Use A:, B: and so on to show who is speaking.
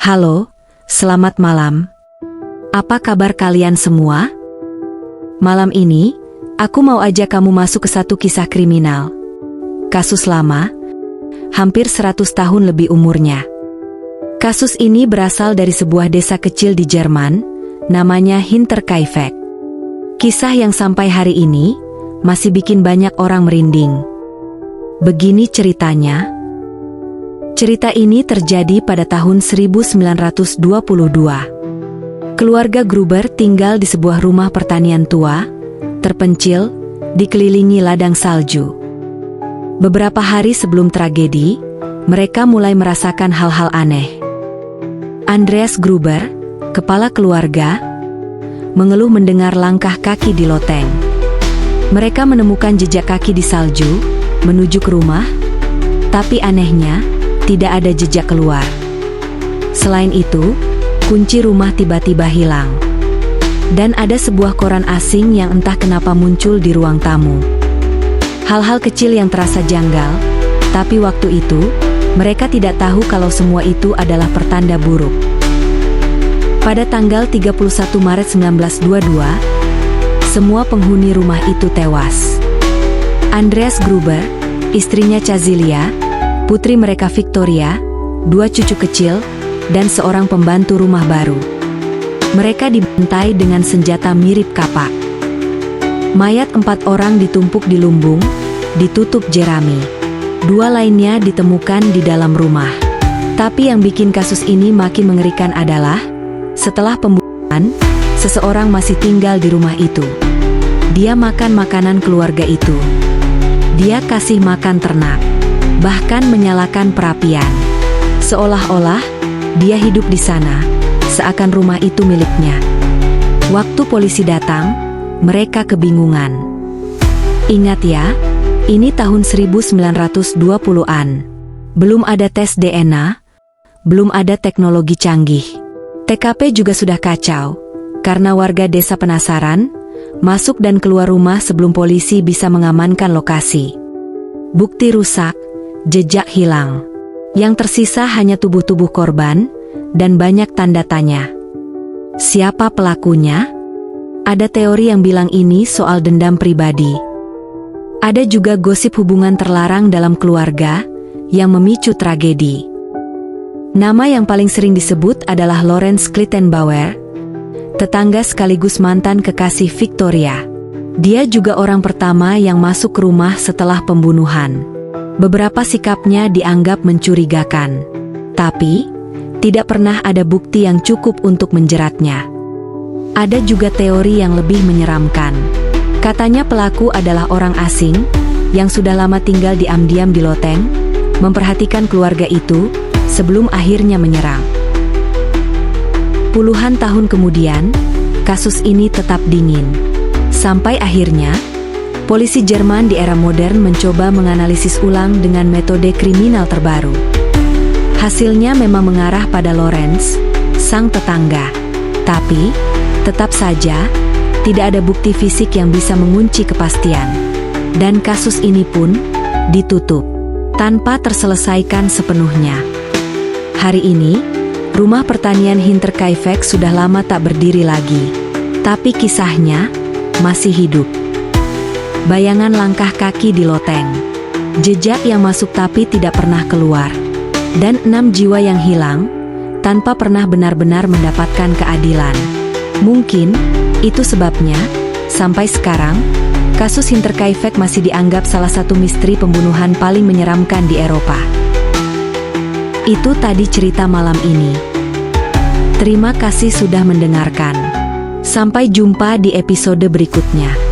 A: Halo, selamat malam. Apa kabar kalian semua? Malam ini, aku mau ajak kamu masuk ke satu kisah kriminal. Kasus lama, hampir 100 tahun lebih umurnya. Kasus ini berasal dari sebuah desa kecil di Jerman, namanya Hinterkaifeck. Kisah yang sampai hari ini, masih bikin banyak orang merinding. Begini ceritanya. Cerita ini terjadi pada tahun 1922. Keluarga Gruber tinggal di sebuah rumah pertanian tua, terpencil, dikelilingi ladang salju. Beberapa hari sebelum tragedi, mereka mulai merasakan hal-hal aneh. Andreas Gruber, kepala keluarga, mengeluh mendengar langkah kaki di loteng. Mereka menemukan jejak kaki di salju, menuju ke rumah, tapi anehnya, tidak ada jejak keluar. Selain itu, kunci rumah tiba-tiba hilang. Dan ada sebuah koran asing yang entah kenapa muncul di ruang tamu. Hal-hal kecil yang terasa janggal, tapi waktu itu, mereka tidak tahu kalau semua itu adalah pertanda buruk. Pada tanggal 31 Maret 1922, semua penghuni rumah itu tewas. Andreas Gruber, istrinya Cazilia, putri mereka Victoria, 2 cucu kecil, dan seorang pembantu rumah baru. Mereka dibantai dengan senjata mirip kapak. Mayat 4 orang ditumpuk di lumbung, ditutup jerami. 2 lainnya ditemukan di dalam rumah. Tapi yang bikin kasus ini makin mengerikan adalah, setelah pembunuhan, seseorang masih tinggal di rumah itu. Dia makan makanan keluarga itu. Dia kasih makan ternak. Bahkan menyalakan perapian. Seolah-olah, dia hidup di sana, seakan rumah itu miliknya. Waktu polisi datang, mereka kebingungan. Ingat ya, ini tahun 1920-an. Belum ada tes DNA, belum ada teknologi canggih. TKP juga sudah kacau, karena warga desa penasaran, masuk dan keluar rumah sebelum polisi bisa mengamankan lokasi. Bukti rusak, jejak hilang. Yang tersisa hanya tubuh-tubuh korban, dan banyak tanda tanya. Siapa pelakunya? Ada teori yang bilang ini soal dendam pribadi. Ada juga gosip hubungan terlarang dalam keluarga, yang memicu tragedi. Nama yang paling sering disebut adalah Lorenz Klittenbauer, tetangga sekaligus mantan kekasih Victoria. Dia juga orang pertama yang masuk ke rumah setelah pembunuhan. Beberapa sikapnya dianggap mencurigakan, tapi tidak pernah ada bukti yang cukup untuk menjeratnya. Ada juga teori yang lebih menyeramkan. Katanya pelaku adalah orang asing yang sudah lama tinggal diam-diam di loteng, memperhatikan keluarga itu sebelum akhirnya menyerang. Puluhan tahun kemudian, kasus ini tetap dingin. Sampai akhirnya, polisi Jerman di era modern mencoba menganalisis ulang dengan metode kriminal terbaru. Hasilnya memang mengarah pada Lorenz, sang tetangga. Tapi, tetap saja, tidak ada bukti fisik yang bisa mengunci kepastian. Dan kasus ini pun ditutup, tanpa terselesaikan sepenuhnya. Hari ini, rumah pertanian Hinterkaifeck sudah lama tak berdiri lagi. Tapi kisahnya masih hidup. Bayangan langkah kaki di loteng, jejak yang masuk tapi tidak pernah keluar, dan 6 jiwa yang hilang, tanpa pernah benar-benar mendapatkan keadilan. Mungkin, itu sebabnya, sampai sekarang, kasus Hinterkaifeck masih dianggap salah satu misteri pembunuhan paling menyeramkan di Eropa. Itu tadi cerita malam ini. Terima kasih sudah mendengarkan. Sampai jumpa di episode berikutnya.